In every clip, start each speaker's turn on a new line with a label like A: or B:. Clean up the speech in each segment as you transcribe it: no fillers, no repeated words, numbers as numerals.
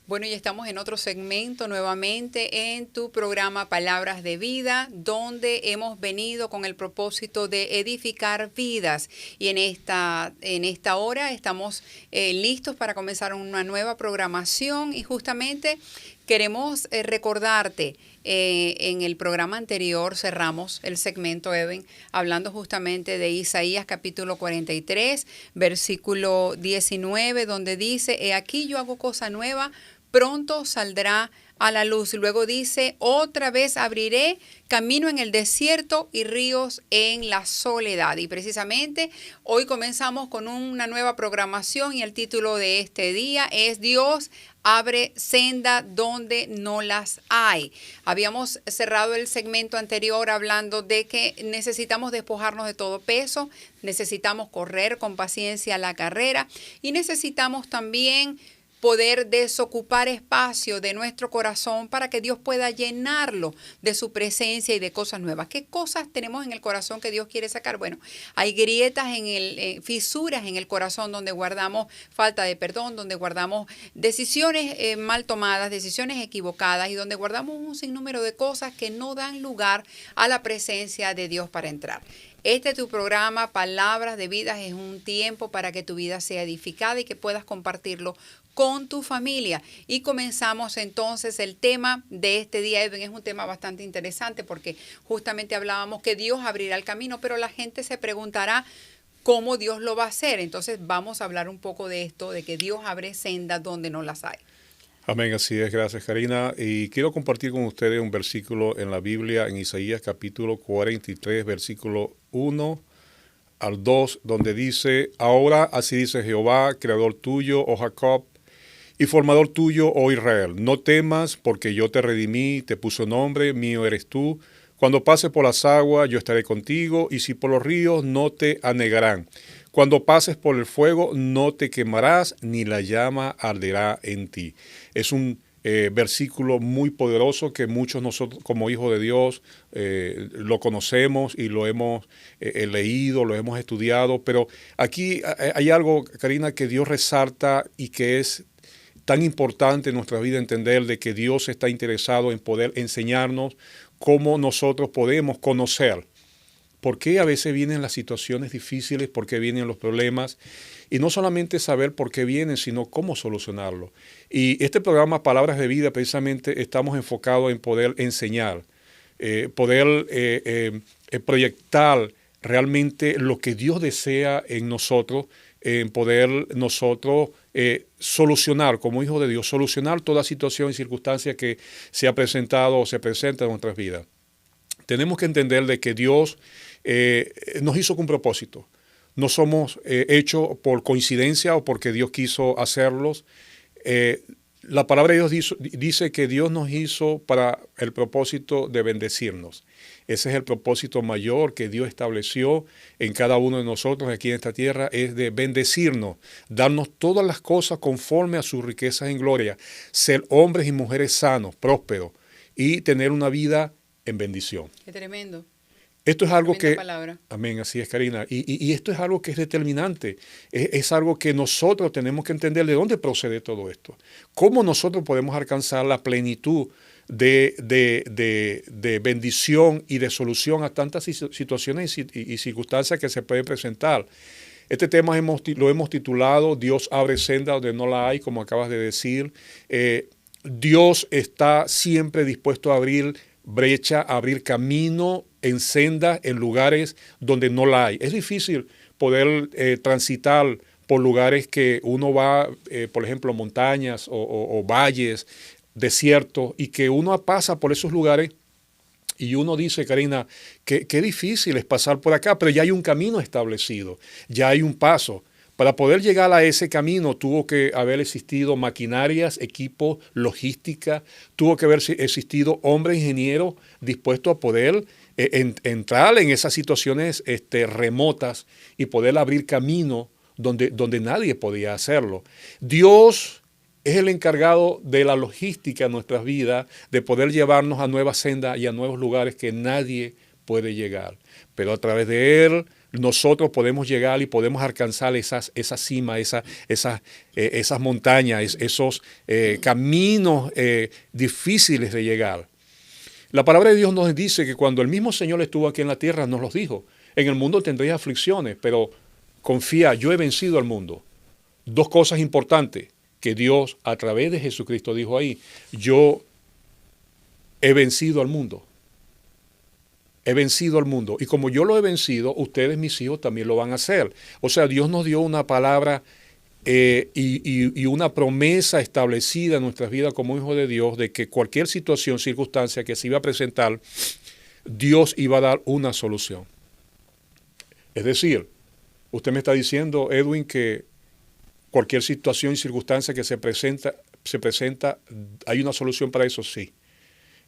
A: Bueno, y estamos en otro segmento nuevamente en tu programa Palabras de Vida, donde hemos venido con el propósito de edificar vidas. Y en esta hora estamos listos para comenzar una nueva programación y justamente queremos recordarte. En el programa anterior cerramos el segmento, Eben, hablando justamente de Isaías capítulo 43, versículo 19, donde dice, he aquí yo hago cosa nueva, pronto saldrá a la luz. Luego dice, otra vez abriré camino en el desierto y ríos en la soledad. Y precisamente hoy comenzamos con una nueva programación y el título de este día es Dios abre senda donde no las hay. Habíamos cerrado el segmento anterior hablando de que necesitamos despojarnos de todo peso, necesitamos correr con paciencia la carrera y necesitamos también poder desocupar espacio de nuestro corazón para que Dios pueda llenarlo de su presencia y de cosas nuevas. ¿Qué cosas tenemos en el corazón que Dios quiere sacar? Bueno, hay grietas fisuras en el corazón donde guardamos falta de perdón, donde guardamos decisiones mal tomadas, decisiones equivocadas y donde guardamos un sinnúmero de cosas que no dan lugar a la presencia de Dios para entrar. Este es tu programa, Palabras de Vida, es un tiempo para que tu vida sea edificada y que puedas compartirlo con tu familia. Y comenzamos entonces el tema de este día, Edwin, es un tema bastante interesante porque justamente hablábamos que Dios abrirá el camino, pero la gente se preguntará cómo Dios lo va a hacer. Entonces vamos a hablar un poco de esto, de que Dios abre sendas donde no las hay.
B: Amén, así es, gracias Karina. Y quiero compartir con ustedes un versículo en la Biblia, en Isaías capítulo 43, versículo 1 al 2, donde dice, ahora así dice Jehová, creador tuyo, oh Jacob, y formador tuyo, oh Israel, no temas, porque yo te redimí, te puso nombre, mío eres tú. Cuando pases por las aguas, yo estaré contigo, y si por los ríos, no te anegarán. Cuando pases por el fuego, no te quemarás, ni la llama arderá en ti. Es un versículo muy poderoso que muchos nosotros como hijos de Dios lo conocemos y lo hemos leído, lo hemos estudiado, pero aquí hay algo, Karina, que Dios resalta y que es tan importante en nuestra vida entender de que Dios está interesado en poder enseñarnos cómo nosotros podemos conocer por qué a veces vienen las situaciones difíciles, por qué vienen los problemas, y no solamente saber por qué vienen, sino cómo solucionarlo. Y este programa Palabras de Vida, precisamente estamos enfocados en poder enseñar, proyectar realmente lo que Dios desea en nosotros, en poder nosotros solucionar, como hijos de Dios, solucionar toda situación y circunstancia que se ha presentado o se presenta en nuestras vidas. Tenemos que entender de que Dios nos hizo con propósito. No somos hechos por coincidencia o porque Dios quiso hacerlos. La palabra de Dios dice que Dios nos hizo para el propósito de bendecirnos. Ese es el propósito mayor que Dios estableció en cada uno de nosotros aquí en esta tierra, es de bendecirnos, darnos todas las cosas conforme a sus riquezas en gloria, ser hombres y mujeres sanos, prósperos y tener una vida en bendición.
A: Qué tremendo.
B: Esto es algo
A: Tremenda
B: que,
A: palabra.
B: amén, así es Karina, y esto es algo que es determinante, es algo que nosotros tenemos que entender de dónde procede todo esto, cómo nosotros podemos alcanzar la plenitud de bendición y de solución a tantas situaciones y circunstancias que se pueden presentar. Este tema lo hemos titulado Dios abre senda donde no la hay, como acabas de decir. Dios está siempre dispuesto a abrir brecha, a abrir camino en sendas, en lugares donde no la hay. Es difícil poder transitar por lugares que uno va, por ejemplo, montañas o valles, desiertos, y que uno pasa por esos lugares y uno dice, Karina, qué difícil es pasar por acá, pero ya hay un camino establecido, ya hay un paso. Para poder llegar a ese camino tuvo que haber existido maquinarias, equipos, logística, tuvo que haber existido hombres ingenieros dispuestos a poder entrar en esas situaciones remotas y poder abrir camino donde nadie podía hacerlo. Dios es el encargado de la logística en nuestras vidas, de poder llevarnos a nuevas sendas y a nuevos lugares que nadie puede llegar. Pero a través de Él nosotros podemos llegar y podemos alcanzar esa cima, esas montañas, esos caminos difíciles de llegar. La palabra de Dios nos dice que cuando el mismo Señor estuvo aquí en la tierra, nos los dijo: en el mundo tendréis aflicciones, pero confía, yo he vencido al mundo. Dos cosas importantes que Dios a través de Jesucristo dijo ahí: yo he vencido al mundo. He vencido al mundo. Y como yo lo he vencido, ustedes, mis hijos, también lo van a hacer. O sea, Dios nos dio una palabra y una promesa establecida en nuestras vidas como hijos de Dios, de que cualquier situación, circunstancia que se iba a presentar, Dios iba a dar una solución. Es decir, usted me está diciendo, Edwin, que cualquier situación y circunstancia que se presenta, ¿hay una solución para eso? Sí.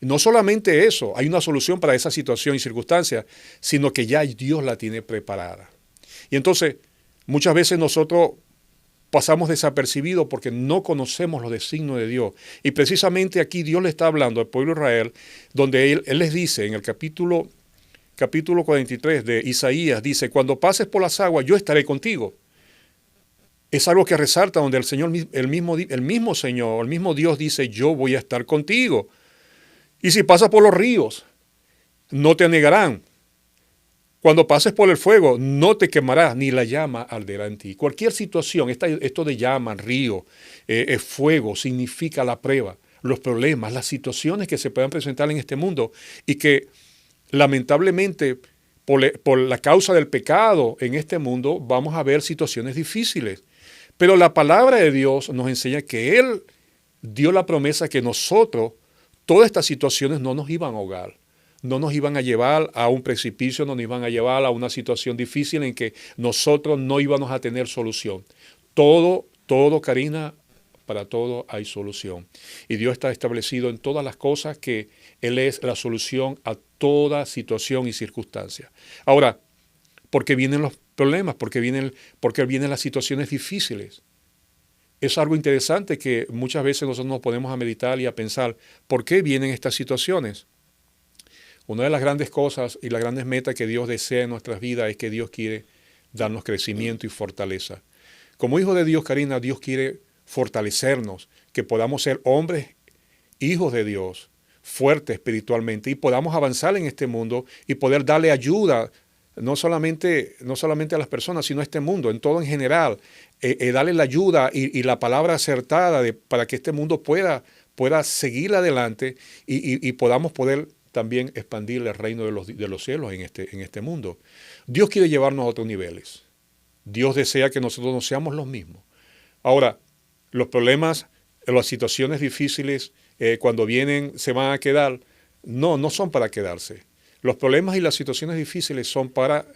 B: No solamente eso, hay una solución para esa situación y circunstancia, sino que ya Dios la tiene preparada. Y entonces, muchas veces nosotros pasamos desapercibidos porque no conocemos los designios de Dios. Y precisamente aquí Dios le está hablando al pueblo de Israel, donde Él les dice en el capítulo 43 de Isaías, dice: cuando pases por las aguas, yo estaré contigo. Es algo que resalta donde el mismo Señor, el mismo Dios dice: yo voy a estar contigo. Y si pasas por los ríos, no te anegarán. Cuando pases por el fuego, no te quemarás, ni la llama arderá en ti. Cualquier situación, esto de llama, río, fuego, significa la prueba, los problemas, las situaciones que se puedan presentar en este mundo y que lamentablemente por la causa del pecado en este mundo vamos a ver situaciones difíciles. Pero la palabra de Dios nos enseña que Él dio la promesa que nosotros, todas estas situaciones no nos iban a ahogar, no nos iban a llevar a un precipicio, no nos iban a llevar a una situación difícil en que nosotros no íbamos a tener solución. Todo, Karina, para todo hay solución. Y Dios está establecido en todas las cosas que Él es la solución a toda situación y circunstancia. Ahora, ¿por qué vienen los problemas? ¿Por qué vienen las situaciones difíciles? Es algo interesante que muchas veces nosotros nos ponemos a meditar y a pensar, ¿por qué vienen estas situaciones? Una de las grandes cosas y las grandes metas que Dios desea en nuestras vidas es que Dios quiere darnos crecimiento y fortaleza. Como hijos de Dios, Karina, Dios quiere fortalecernos, que podamos ser hombres, hijos de Dios, fuertes espiritualmente y podamos avanzar en este mundo y poder darle ayuda no solamente a las personas, sino a este mundo, en todo en general, darle la ayuda y la palabra acertada para que este mundo pueda seguir adelante y podamos poder también expandir el reino de los cielos en este mundo. Dios quiere llevarnos a otros niveles. Dios desea que nosotros no seamos los mismos. Ahora, los problemas, las situaciones difíciles, cuando vienen, se van a quedar. No son para quedarse. Los problemas y las situaciones difíciles son para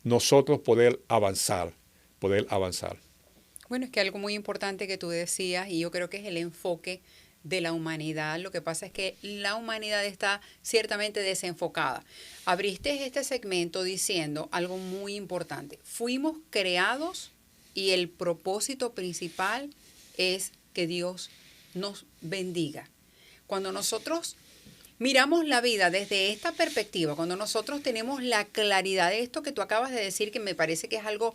B: nosotros poder avanzar.
A: Bueno, es que algo muy importante que tú decías, y yo creo que es el enfoque de la humanidad. Lo que pasa es que la humanidad está ciertamente desenfocada. Abriste este segmento diciendo algo muy importante. Fuimos creados y el propósito principal es que Dios nos bendiga. Cuando nosotros miramos la vida desde esta perspectiva, cuando nosotros tenemos la claridad de esto que tú acabas de decir, que me parece que es algo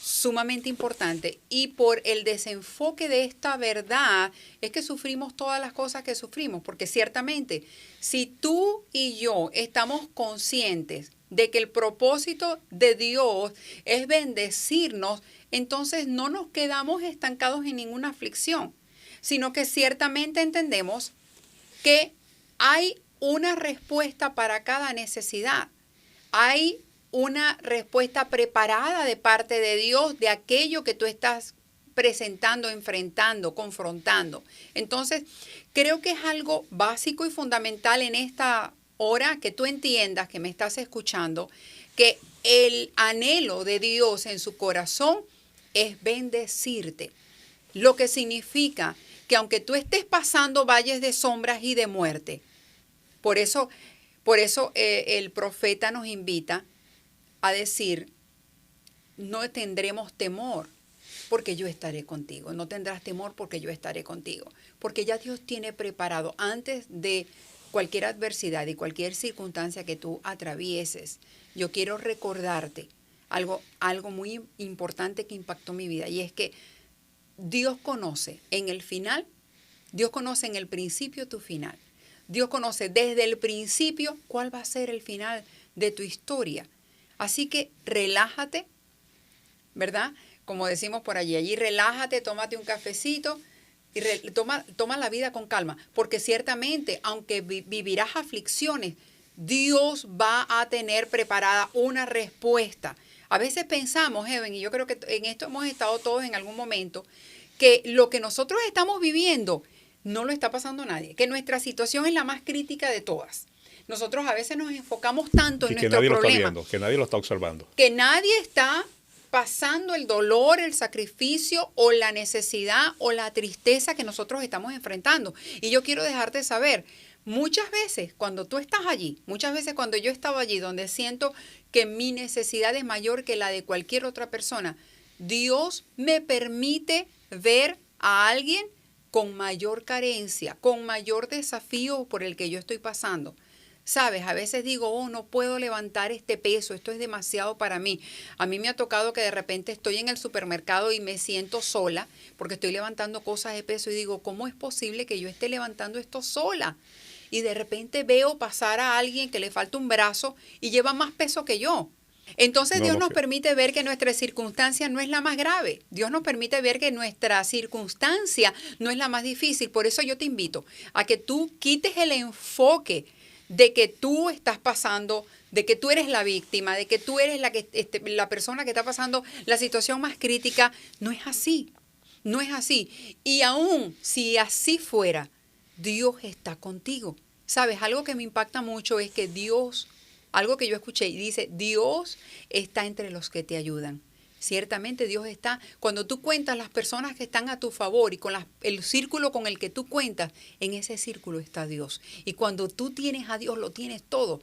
A: sumamente importante, y por el desenfoque de esta verdad es que sufrimos todas las cosas que sufrimos, porque ciertamente si tú y yo estamos conscientes de que el propósito de Dios es bendecirnos, entonces no nos quedamos estancados en ninguna aflicción, sino que ciertamente entendemos que hay una respuesta para cada necesidad. Hay una respuesta preparada de parte de Dios de aquello que tú estás presentando, enfrentando, confrontando. Entonces, creo que es algo básico y fundamental en esta hora que tú entiendas, que me estás escuchando, que el anhelo de Dios en su corazón es bendecirte. Lo que significa que aunque tú estés pasando valles de sombras y de muerte, por eso el profeta nos invita a decir, no tendremos temor porque yo estaré contigo. No tendrás temor porque yo estaré contigo. Porque ya Dios tiene preparado antes de cualquier adversidad y cualquier circunstancia que tú atravieses. Yo quiero recordarte algo muy importante que impactó mi vida, y es que Dios conoce en el final, Dios conoce en el principio tu final. Dios conoce desde el principio cuál va a ser el final de tu historia. Así que relájate, ¿verdad? Como decimos por allí relájate, tómate un cafecito y toma la vida con calma, porque ciertamente, aunque vivirás aflicciones, Dios va a tener preparada una respuesta. A veces pensamos, Eben, y yo creo que en esto hemos estado todos en algún momento, que lo que nosotros estamos viviendo no lo está pasando nadie, que nuestra situación es la más crítica de todas. Nosotros a veces nos enfocamos tanto en nuestro problema.
B: Que nadie lo está viendo, que nadie lo está observando.
A: Que nadie está pasando el dolor, el sacrificio o la necesidad o la tristeza que nosotros estamos enfrentando. Y yo quiero dejarte saber, muchas veces cuando tú estás allí, muchas veces cuando yo estaba allí, donde siento que mi necesidad es mayor que la de cualquier otra persona, Dios me permite ver a alguien con mayor carencia, con mayor desafío por el que yo estoy pasando. Sabes, a veces digo, no puedo levantar este peso, esto es demasiado para mí. A mí me ha tocado que de repente estoy en el supermercado y me siento sola porque estoy levantando cosas de peso y digo, ¿cómo es posible que yo esté levantando esto sola? Y de repente veo pasar a alguien que le falta un brazo y lleva más peso que yo. Entonces Dios nos permite ver que nuestra circunstancia no es la más grave. Dios nos permite ver que nuestra circunstancia no es la más difícil. Por eso yo te invito a que tú quites el enfoque de que tú estás pasando, de que tú eres la víctima, de que tú eres la persona que está pasando la situación más crítica. No es así, no es así. Y aún si así fuera, Dios está contigo. ¿Sabes? Algo que me impacta mucho es que Dios, algo que yo escuché y dice, Dios está entre los que te ayudan. Ciertamente Dios está, cuando tú cuentas las personas que están a tu favor y con el círculo con el que tú cuentas, en ese círculo está Dios. Y cuando tú tienes a Dios, lo tienes todo.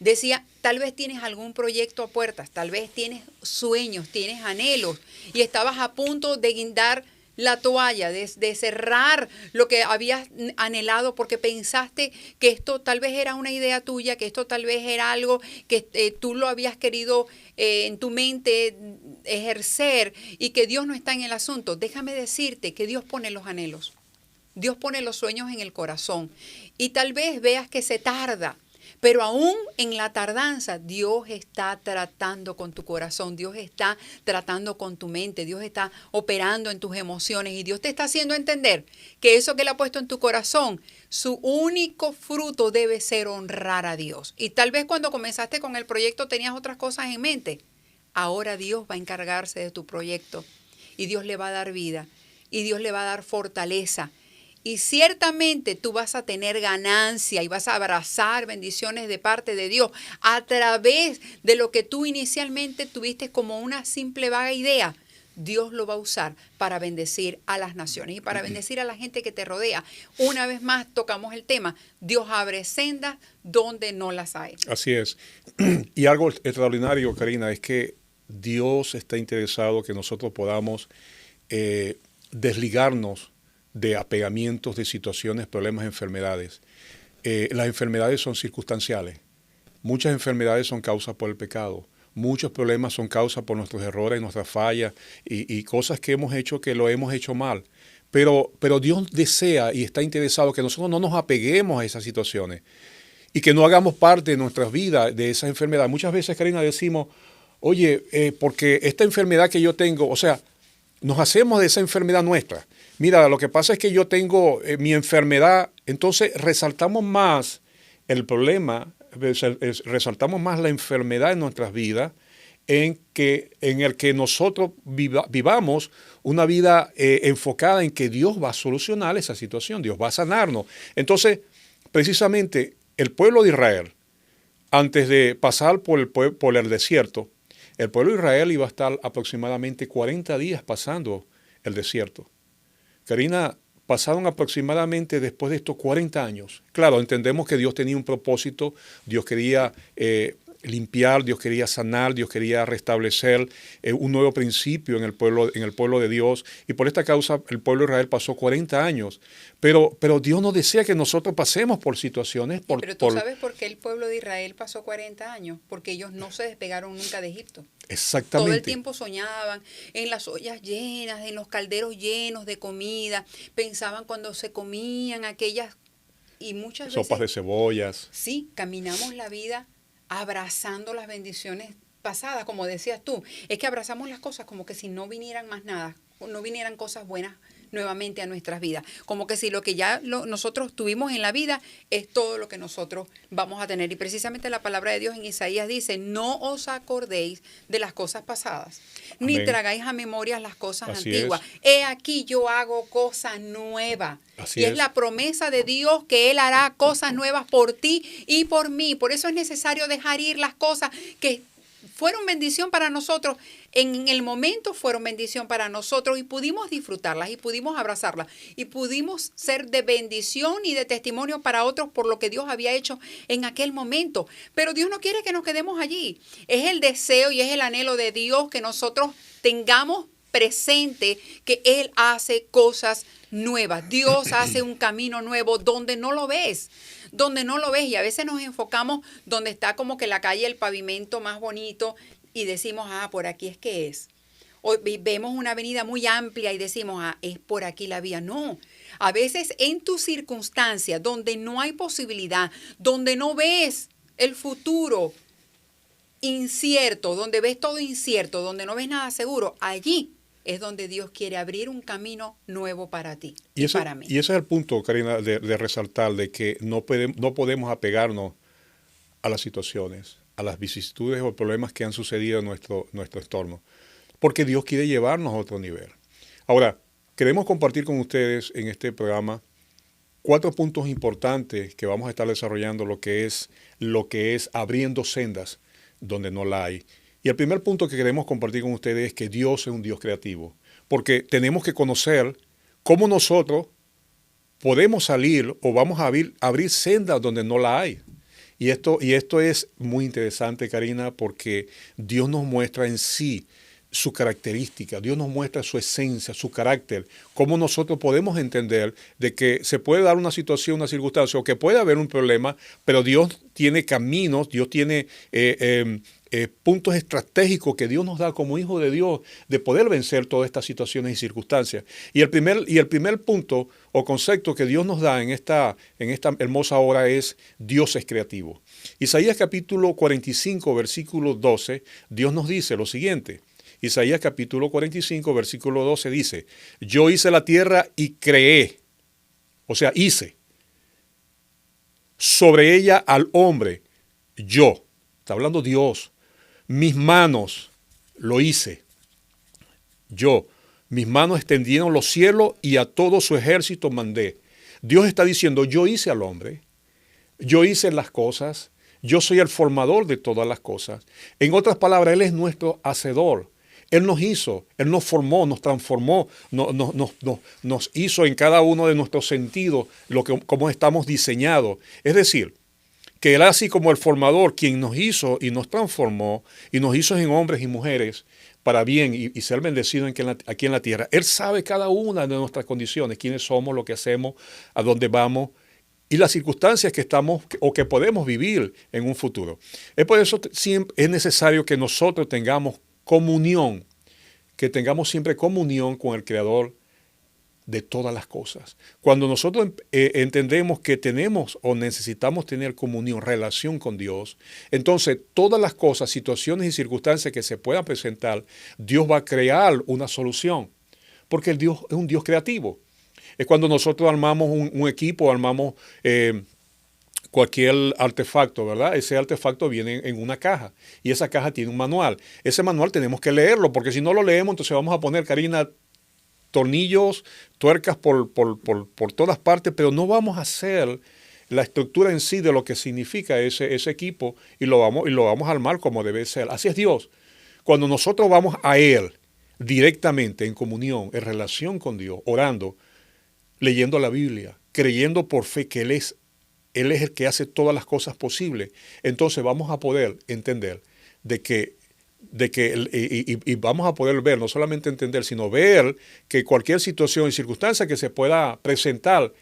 A: Decía, tal vez tienes algún proyecto a puertas, tal vez tienes sueños, tienes anhelos y estabas a punto de guindar la toalla, de cerrar lo que habías anhelado porque pensaste que esto tal vez era una idea tuya, que esto tal vez era algo que tú lo habías querido en tu mente ejercer y que Dios no está en el asunto. Déjame decirte que Dios pone los anhelos, Dios pone los sueños en el corazón y tal vez veas que se tarda. Pero aún en la tardanza, Dios está tratando con tu corazón, Dios está tratando con tu mente, Dios está operando en tus emociones y Dios te está haciendo entender que eso que Él ha puesto en tu corazón, su único fruto debe ser honrar a Dios. Y tal vez cuando comenzaste con el proyecto tenías otras cosas en mente. Ahora Dios va a encargarse de tu proyecto y Dios le va a dar vida y Dios le va a dar fortaleza. Y ciertamente tú vas a tener ganancia y vas a abrazar bendiciones de parte de Dios a través de lo que tú inicialmente tuviste como una simple vaga idea. Dios lo va a usar para bendecir a las naciones y para bendecir a la gente que te rodea. Una vez más tocamos el tema, Dios abre sendas donde no las hay.
B: Así es. Y algo extraordinario, Karina, es que Dios está interesado que nosotros podamos desligarnos de apegamientos, de situaciones, problemas, enfermedades. Las enfermedades son circunstanciales. Muchas enfermedades son causas por el pecado. Muchos problemas son causas por nuestros errores, nuestras fallas y cosas que hemos hecho que lo hemos hecho mal. Pero Dios desea y está interesado que nosotros no nos apeguemos a esas situaciones y que no hagamos parte de nuestras vidas de esa enfermedad. Muchas veces, Karina, decimos, oye, porque esta enfermedad que yo tengo, o sea, nos hacemos de esa enfermedad nuestra. Mira, lo que pasa es que yo tengo mi enfermedad, entonces resaltamos más el problema, resaltamos más la enfermedad en nuestras vidas, en el que nosotros vivamos una vida enfocada en que Dios va a solucionar esa situación, Dios va a sanarnos. Entonces, precisamente, el pueblo de Israel, antes de pasar por el desierto, el pueblo de Israel iba a estar aproximadamente 40 días pasando el desierto. Karina, pasaron aproximadamente después de estos 40 años. Claro, entendemos que Dios tenía un propósito, Dios quería limpiar, Dios quería sanar, Dios quería restablecer un nuevo principio en el pueblo de Dios. Y por esta causa el pueblo de Israel pasó 40 años. Pero Dios no desea que nosotros pasemos por situaciones.
A: Pero tú sabes por qué el pueblo de Israel pasó 40 años. Porque ellos no se despegaron nunca de Egipto.
B: Exactamente.
A: Todo el tiempo soñaban en las ollas llenas, en los calderos llenos de comida. Pensaban cuando se comían aquellas y muchas veces
B: sopas de cebollas.
A: Sí, caminamos la vida abrazando las bendiciones pasadas, como decías tú. Es que abrazamos las cosas como que si no vinieran más nada, no vinieran cosas buenas nuevamente a nuestras vidas. Como que si lo que ya nosotros tuvimos en la vida es todo lo que nosotros vamos a tener. Y precisamente la palabra de Dios en Isaías dice, no os acordéis de las cosas pasadas, ni
B: Amén.
A: tragáis a memoria las cosas
B: Así
A: antiguas.
B: es.
A: He aquí yo hago cosa nueva.
B: Así
A: Y es
B: es.
A: la promesa de Dios que Él hará cosas nuevas por ti y por mí. Por eso es necesario dejar ir las cosas que fueron bendición para nosotros. En el momento fueron bendición para nosotros y pudimos disfrutarlas y pudimos abrazarlas y pudimos ser de bendición y de testimonio para otros por lo que Dios había hecho en aquel momento. Pero Dios no quiere que nos quedemos allí. Es el deseo y es el anhelo de Dios que nosotros tengamos presente que Él hace cosas nuevas. Dios hace un camino nuevo donde no lo ves. Donde no lo ves y a veces nos enfocamos donde está como que la calle, el pavimento más bonito y decimos, por aquí es que es. O vemos una avenida muy amplia y decimos, es por aquí la vía. No, a veces en tu circunstancia donde no hay posibilidad, donde no ves el futuro incierto, donde ves todo incierto, donde no ves nada seguro, allí es donde Dios quiere abrir un camino nuevo para ti y para mí.
B: Y ese es el punto, Karina, de resaltar, de que no podemos apegarnos a las situaciones, a las vicisitudes o problemas que han sucedido en nuestro entorno, porque Dios quiere llevarnos a otro nivel. Ahora, queremos compartir con ustedes en este programa 4 puntos importantes que vamos a estar desarrollando lo que es abriendo sendas donde no la hay. Y el primer punto que queremos compartir con ustedes es que Dios es un Dios creativo, porque tenemos que conocer cómo nosotros podemos salir o vamos a abrir sendas donde no la hay. Y esto es muy interesante, Karina, porque Dios nos muestra en sí su característica, Dios nos muestra su esencia, su carácter, cómo nosotros podemos entender de que se puede dar una situación, una circunstancia, o que puede haber un problema, pero Dios tiene caminos, Dios tiene puntos estratégicos que Dios nos da como hijo de Dios de poder vencer todas estas situaciones y circunstancias. Y el primer punto o concepto que Dios nos da en esta hermosa hora es Dios es creativo. Isaías capítulo 45, versículo 12, Dios nos dice lo siguiente. Isaías capítulo 45, versículo 12 dice, yo hice la tierra y creé, o sea, hice sobre ella al hombre, yo, está hablando Dios, mis manos lo hice, yo, mis manos extendieron los cielos y a todo su ejército mandé. Dios está diciendo, yo hice al hombre, yo hice las cosas, yo soy el formador de todas las cosas. En otras palabras, Él es nuestro hacedor. Él nos hizo, Él nos formó, nos transformó, nos hizo en cada uno de nuestros sentidos como estamos diseñados. Es decir, que Él así como el formador, quien nos hizo y nos transformó y nos hizo en hombres y mujeres para bien y ser bendecidos aquí en la tierra, Él sabe cada una de nuestras condiciones, quiénes somos, lo que hacemos, a dónde vamos y las circunstancias que estamos o que podemos vivir en un futuro. Es por eso siempre es necesario que nosotros tengamos comunión, que tengamos siempre comunión con el Creador de todas las cosas. Cuando nosotros entendemos que tenemos o necesitamos tener comunión, relación con Dios, entonces todas las cosas, situaciones y circunstancias que se puedan presentar, Dios va a crear una solución, porque el Dios es un Dios creativo. Es cuando nosotros armamos un equipo, armamos cualquier artefacto, ¿verdad? Ese artefacto viene en una caja y esa caja tiene un manual. Ese manual tenemos que leerlo porque si no lo leemos, entonces vamos a poner, Karina, tornillos, tuercas por todas partes, pero no vamos a hacer la estructura en sí de lo que significa ese equipo y lo vamos a armar como debe ser. Así es Dios. Cuando nosotros vamos a Él directamente en comunión, en relación con Dios, orando, leyendo la Biblia, creyendo por fe que Él es Él es el que hace todas las cosas posibles. Entonces vamos a poder entender y vamos a poder ver, no solamente entender, sino ver que cualquier situación y circunstancia que se pueda presentar,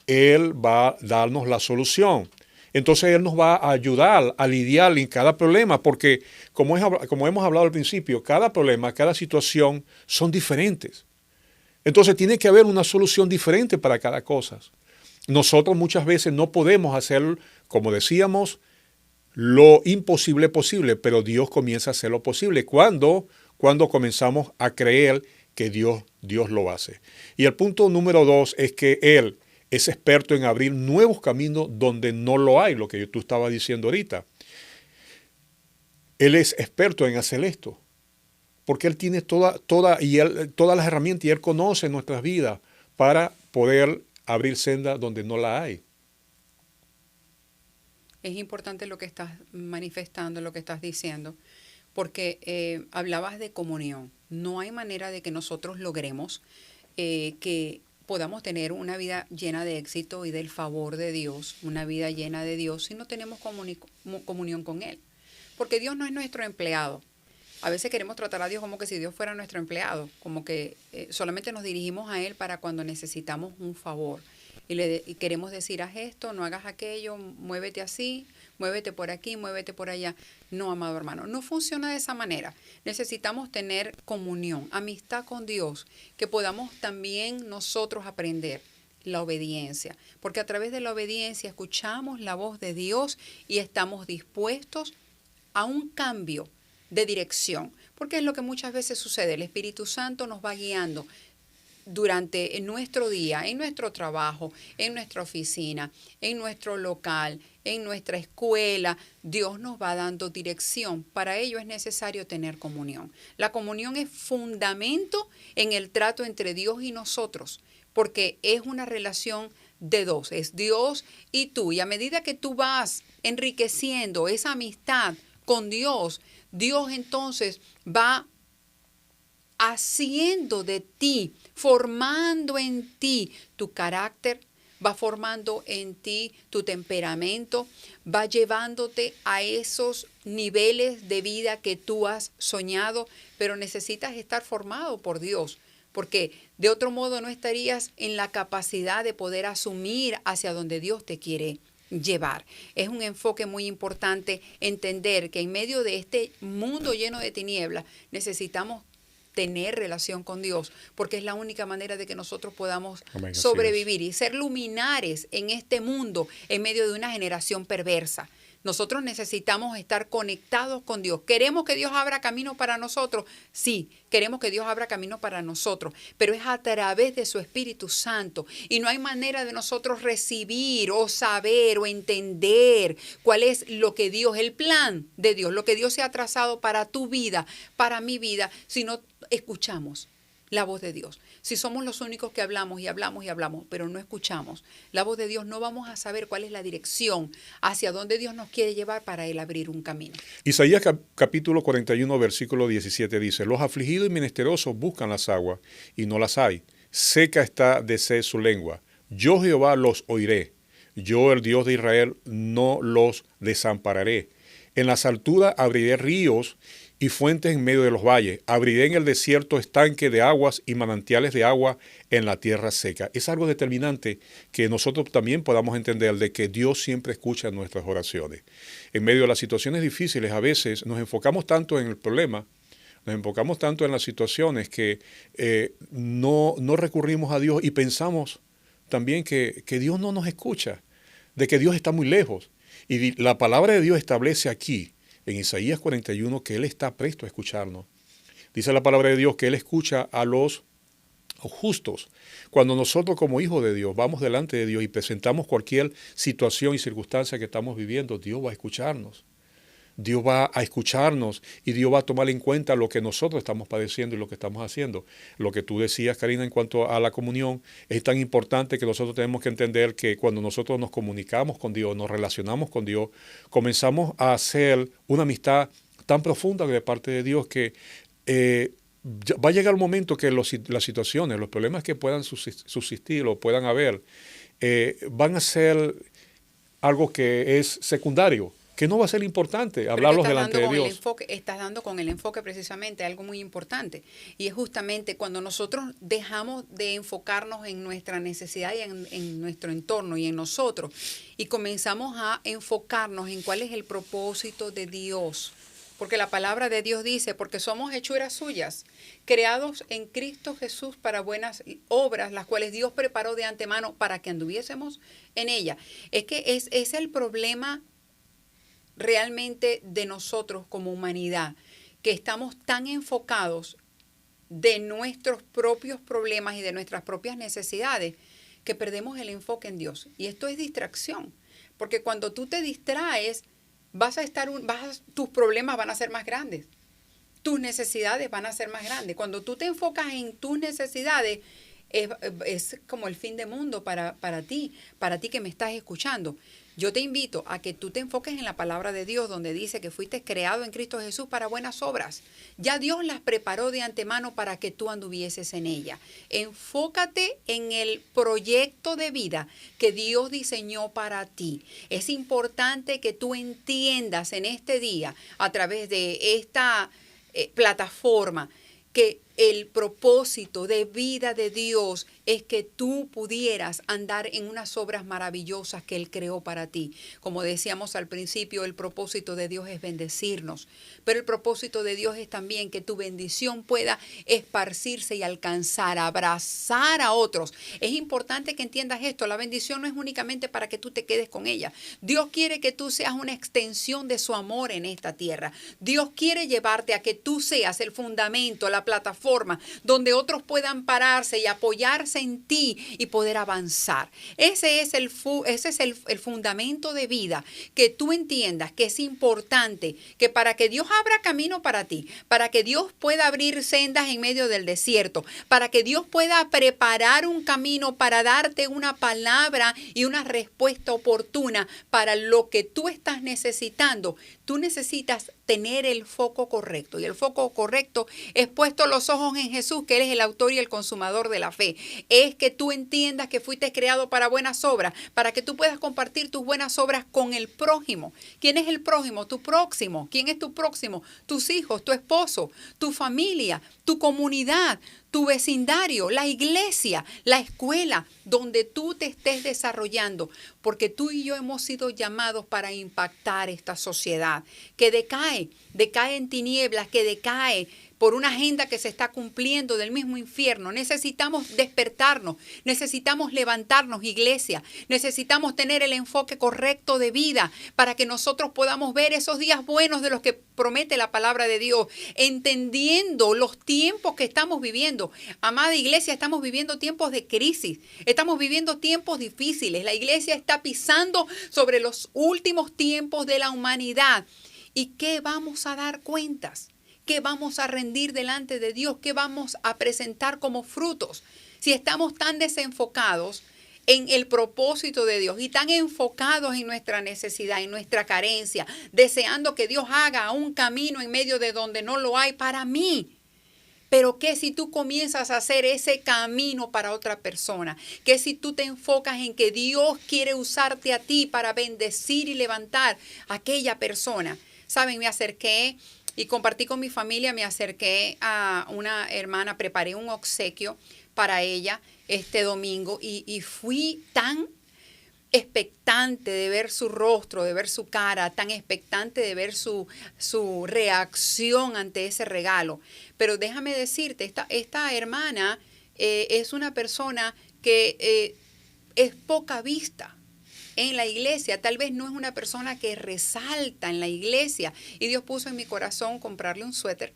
B: Él va a darnos la solución. Entonces Él nos va a ayudar a lidiar en cada problema, porque como hemos hablado al principio, cada problema, cada situación son diferentes. Entonces tiene que haber una solución diferente para cada cosa. Nosotros muchas veces no podemos hacer, como decíamos, lo imposible posible, pero Dios comienza a hacer lo posible cuando comenzamos a creer que Dios lo hace. Y el punto número 2 es que Él es experto en abrir nuevos caminos donde no lo hay, lo que tú estabas diciendo ahorita. Él es experto en hacer esto, porque Él tiene todas las herramientas y Él conoce nuestras vidas para poder abrir senda donde no la hay.
A: Es importante lo que estás manifestando, lo que estás diciendo, porque hablabas de comunión. No hay manera de que nosotros logremos que podamos tener una vida llena de éxito y del favor de Dios, una vida llena de Dios, si no tenemos comunión con Él. Porque Dios no es nuestro empleado. A veces queremos tratar a Dios como que si Dios fuera nuestro empleado, como que solamente nos dirigimos a Él para cuando necesitamos un favor. Y queremos decir, haz esto, no hagas aquello, muévete así, muévete por aquí, muévete por allá. No, amado hermano, no funciona de esa manera. Necesitamos tener comunión, amistad con Dios, que podamos también nosotros aprender la obediencia. Porque a través de la obediencia escuchamos la voz de Dios y estamos dispuestos a un cambio de dirección. Porque es lo que muchas veces sucede. El Espíritu Santo nos va guiando durante nuestro día, en nuestro trabajo, en nuestra oficina, en nuestro local, en nuestra escuela. Dios nos va dando dirección. Para ello es necesario tener comunión. La comunión es fundamento en el trato entre Dios y nosotros, porque es una relación de dos, es Dios y tú. Y a medida que tú vas enriqueciendo esa amistad con Dios, Dios entonces va haciendo de ti, formando en ti tu carácter, va formando en ti tu temperamento, va llevándote a esos niveles de vida que tú has soñado, pero necesitas estar formado por Dios, porque de otro modo no estarías en la capacidad de poder asumir hacia donde Dios te quiere llevar. Es un enfoque muy importante entender que en medio de este mundo lleno de tinieblas necesitamos tener relación con Dios, porque es la única manera de que nosotros podamos sobrevivir y ser luminares en este mundo en medio de una generación perversa. Nosotros necesitamos estar conectados con Dios. ¿Queremos que Dios abra camino para nosotros? Sí, queremos que Dios abra camino para nosotros, pero es a través de su Espíritu Santo. Y no hay manera de nosotros recibir o saber o entender cuál es lo que Dios, el plan de Dios, lo que Dios se ha trazado para tu vida, para mi vida, si no escuchamos la voz de Dios. Si somos los únicos que hablamos y hablamos y hablamos, pero no escuchamos la voz de Dios, no vamos a saber cuál es la dirección hacia dónde Dios nos quiere llevar para Él abrir un camino.
B: Isaías capítulo 41, versículo 17 dice, los afligidos y menesterosos buscan las aguas y no las hay. Seca está de sed su lengua. Yo Jehová los oiré. Yo el Dios de Israel no los desampararé. En las alturas abriré ríos y fuentes en medio de los valles. Abriré en el desierto estanque de aguas y manantiales de agua en la tierra seca. Es algo determinante que nosotros también podamos entender de que Dios siempre escucha nuestras oraciones. En medio de las situaciones difíciles, a veces nos enfocamos tanto en el problema, nos enfocamos tanto en las situaciones que no recurrimos a Dios y pensamos también que Dios no nos escucha, de que Dios está muy lejos. Y la palabra de Dios establece aquí, en Isaías 41, que Él está presto a escucharnos. Dice la palabra de Dios que Él escucha a los justos. Cuando nosotros como hijos de Dios vamos delante de Dios y presentamos cualquier situación y circunstancia que estamos viviendo, Dios va a escucharnos. Dios va a escucharnos y Dios va a tomar en cuenta lo que nosotros estamos padeciendo y lo que estamos haciendo. Lo que tú decías, Karina, en cuanto a la comunión, es tan importante que nosotros tenemos que entender que cuando nosotros nos comunicamos con Dios, nos relacionamos con Dios, comenzamos a hacer una amistad tan profunda de parte de Dios que va a llegar un momento que las situaciones, los problemas que puedan subsistir o puedan haber, van a ser algo que es secundario, que no va a ser importante, hablarlos delante de Dios.
A: Estás dando con el enfoque precisamente algo muy importante. Y es justamente cuando nosotros dejamos de enfocarnos en nuestra necesidad y en nuestro entorno y en nosotros, y comenzamos a enfocarnos en cuál es el propósito de Dios. Porque la palabra de Dios dice, porque somos hechuras suyas, creados en Cristo Jesús para buenas obras, las cuales Dios preparó de antemano para que anduviésemos en ella. Es que es el problema realmente de nosotros como humanidad, que estamos tan enfocados de nuestros propios problemas y de nuestras propias necesidades, que perdemos el enfoque en Dios. Y esto es distracción, porque cuando tú te distraes, tus problemas van a ser más grandes, tus necesidades van a ser más grandes. Cuando tú te enfocas en tus necesidades, es como el fin del mundo para ti que me estás escuchando. Yo te invito a que tú te enfoques en la palabra de Dios, donde dice que fuiste creado en Cristo Jesús para buenas obras. Ya Dios las preparó de antemano para que tú anduvieses en ella. Enfócate en el proyecto de vida que Dios diseñó para ti. Es importante que tú entiendas en este día, a través de esta plataforma, que el propósito de vida de Dios es que tú pudieras andar en unas obras maravillosas que Él creó para ti. Como decíamos al principio, el propósito de Dios es bendecirnos, pero el propósito de Dios es también que tu bendición pueda esparcirse y alcanzar, abrazar a otros. Es importante que entiendas esto, la bendición no es únicamente para que tú te quedes con ella. Dios quiere que tú seas una extensión de su amor en esta tierra. Dios quiere llevarte a que tú seas el fundamento, la plataforma donde otros puedan pararse y apoyarse en ti y poder avanzar. Ese es el fundamento de vida, que tú entiendas que es importante, que para que Dios abra camino para ti, para que Dios pueda abrir sendas en medio del desierto, para que Dios pueda preparar un camino para darte una palabra y una respuesta oportuna para lo que tú estás necesitando, tú necesitas tener el foco correcto. Y el foco correcto es puesto los ojos en Jesús, que Él es el autor y el consumador de la fe. Es que tú entiendas que fuiste creado para buenas obras, para que tú puedas compartir tus buenas obras con el prójimo. ¿Quién es el prójimo? Tu próximo. ¿Quién es tu próximo? Tus hijos, tu esposo, tu familia, tu comunidad, tu vecindario, la iglesia, la escuela, donde tú te estés desarrollando, porque tú y yo hemos sido llamados para impactar esta sociedad que decae en tinieblas, que decae por una agenda que se está cumpliendo del mismo infierno. Necesitamos despertarnos, necesitamos levantarnos, iglesia, necesitamos tener el enfoque correcto de vida para que nosotros podamos ver esos días buenos de los que promete la palabra de Dios, entendiendo los tiempos que estamos viviendo. Amada iglesia, estamos viviendo tiempos de crisis, estamos viviendo tiempos difíciles. La iglesia está pisando sobre los últimos tiempos de la humanidad. ¿Y qué vamos a dar cuentas? ¿Qué vamos a rendir delante de Dios? ¿Qué vamos a presentar como frutos? Si estamos tan desenfocados en el propósito de Dios y tan enfocados en nuestra necesidad, en nuestra carencia, deseando que Dios haga un camino en medio de donde no lo hay para mí. Pero ¿qué si tú comienzas a hacer ese camino para otra persona? ¿Qué si tú te enfocas en que Dios quiere usarte a ti para bendecir y levantar a aquella persona? Saben, me acerqué y compartí con mi familia, me acerqué a una hermana, preparé un obsequio para ella este domingo y fui tan expectante de ver su rostro, de ver su cara, tan expectante de ver su reacción ante ese regalo. Pero déjame decirte, esta hermana es una persona que es poca vista en la iglesia, tal vez no es una persona que resalta en la iglesia, y Dios puso en mi corazón comprarle un suéter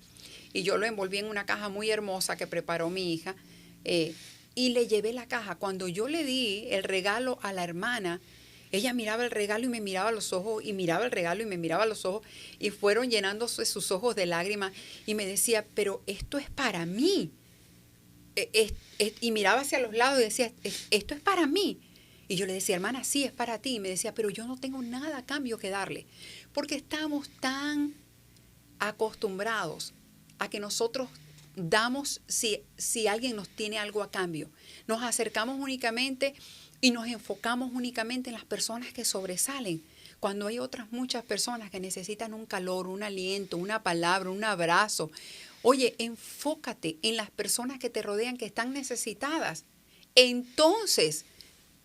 A: y yo lo envolví en una caja muy hermosa que preparó mi hija y le llevé la caja. Cuando yo le di el regalo a la hermana, ella miraba el regalo y me miraba a los ojos, y miraba el regalo y me miraba a los ojos, y fueron llenándose sus ojos de lágrimas y me decía, pero esto es para mí. Y miraba hacia los lados y decía, esto es para mí. Y yo le decía, hermana, sí, es para ti. Y me decía, pero yo no tengo nada a cambio que darle. Porque estamos tan acostumbrados a que nosotros damos si alguien nos tiene algo a cambio. Nos acercamos únicamente y nos enfocamos únicamente en las personas que sobresalen, cuando hay otras muchas personas que necesitan un calor, un aliento, una palabra, un abrazo. Oye, enfócate en las personas que te rodean que están necesitadas. Entonces,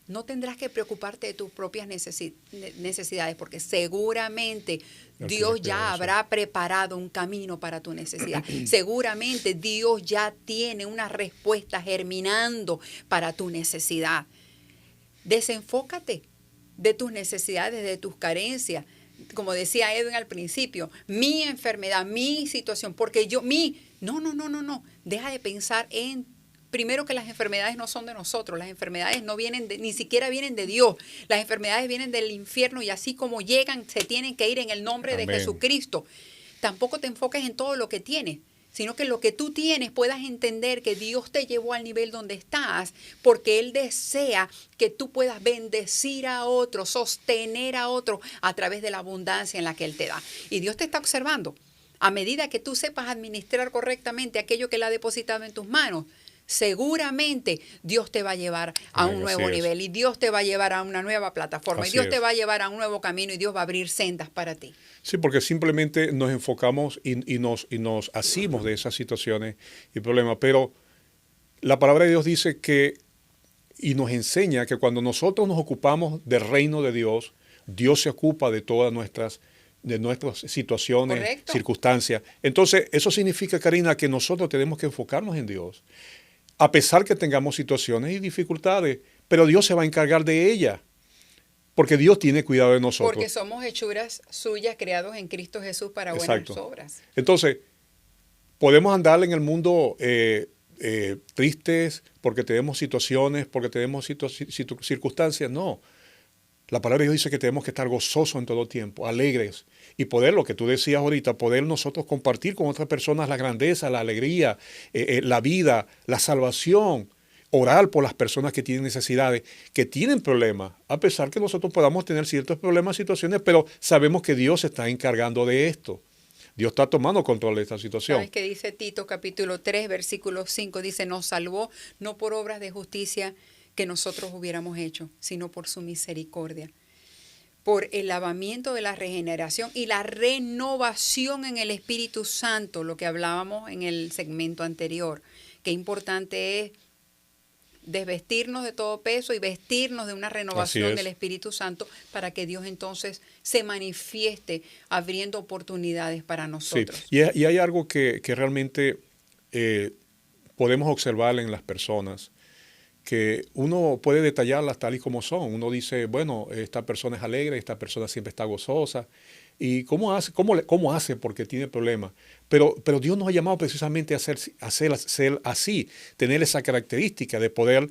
A: no tendrás que preocuparte de tus propias necesidades, porque seguramente Dios ya habrá preparado un camino para tu necesidad. Seguramente Dios ya tiene una respuesta germinando para tu necesidad. Desenfócate de tus necesidades, de tus carencias. Como decía Edwin al principio, mi enfermedad, mi situación, porque no. Deja de pensar en, primero, que las enfermedades no son de nosotros, las enfermedades no vienen ni siquiera vienen de Dios. Las enfermedades vienen del infierno y así como llegan, se tienen que ir en el nombre de Jesucristo. Tampoco te enfoques en todo lo que tienes, sino que lo que tú tienes puedas entender que Dios te llevó al nivel donde estás, porque Él desea que tú puedas bendecir a otros, sostener a otros a través de la abundancia en la que Él te da. Y Dios te está observando. A medida que tú sepas administrar correctamente aquello que Él ha depositado en tus manos, seguramente Dios te va a llevar a un nuevo nivel, y Dios te va a llevar a una nueva plataforma, y Dios te va a llevar a un nuevo camino, y Dios va a abrir sendas para ti.
B: Sí, porque simplemente nos enfocamos y nos asimos de esas situaciones y problemas. Pero la palabra de Dios dice que, y nos enseña que cuando nosotros nos ocupamos del reino de Dios, Dios se ocupa de todas nuestras situaciones,
A: correcto,
B: circunstancias. Entonces, eso significa, Karina, que nosotros tenemos que enfocarnos en Dios. A pesar que tengamos situaciones y dificultades, pero Dios se va a encargar de ellas. Porque Dios tiene cuidado de nosotros.
A: Porque somos hechuras suyas, creados en Cristo Jesús para buenas obras.
B: Entonces, podemos andar en el mundo tristes porque tenemos situaciones, porque tenemos circunstancias. No. La palabra de Dios dice que tenemos que estar gozosos en todo tiempo, alegres, y poder, lo que tú decías ahorita, poder nosotros compartir con otras personas la grandeza, la alegría, la vida, la salvación. Orar por las personas que tienen necesidades, que tienen problemas, a pesar que nosotros podamos tener ciertos problemas, situaciones, pero sabemos que Dios se está encargando de esto. Dios está tomando control de esta situación.
A: ¿Sabes qué dice Tito capítulo 3, versículo 5? Dice, nos salvó no por obras de justicia que nosotros hubiéramos hecho, sino por su misericordia, por el lavamiento de la regeneración y la renovación en el Espíritu Santo, lo que hablábamos en el segmento anterior. Qué importante es desvestirnos de todo peso y vestirnos de una renovación del Espíritu Santo para que Dios entonces se manifieste abriendo oportunidades para nosotros.
B: Sí. Y hay algo que realmente podemos observar en las personas, que uno puede detallarlas tal y como son. Uno dice, bueno, esta persona es alegre, esta persona siempre está gozosa. ¿Y cómo hace? ¿Cómo hace? Porque tiene problemas. Pero Dios nos ha llamado precisamente a ser así, tener esa característica de poder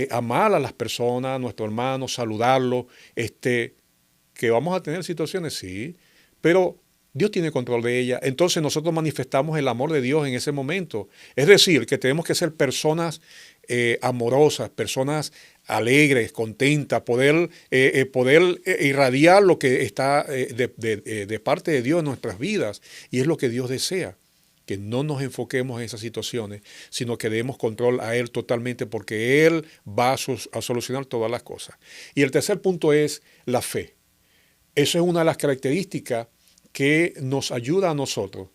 B: amar a las personas, a nuestros hermanos, saludarlos. Que vamos a tener situaciones, sí, pero Dios tiene control de ella. Entonces nosotros manifestamos el amor de Dios en ese momento. Es decir, que tenemos que ser personas amorosas, personas alegres, contentas, poder irradiar lo que está de parte de Dios en nuestras vidas. Y es lo que Dios desea, que no nos enfoquemos en esas situaciones, sino que demos control a Él totalmente, porque Él va a solucionar todas las cosas. Y el tercer punto es la fe. Eso es una de las características que nos ayuda a nosotros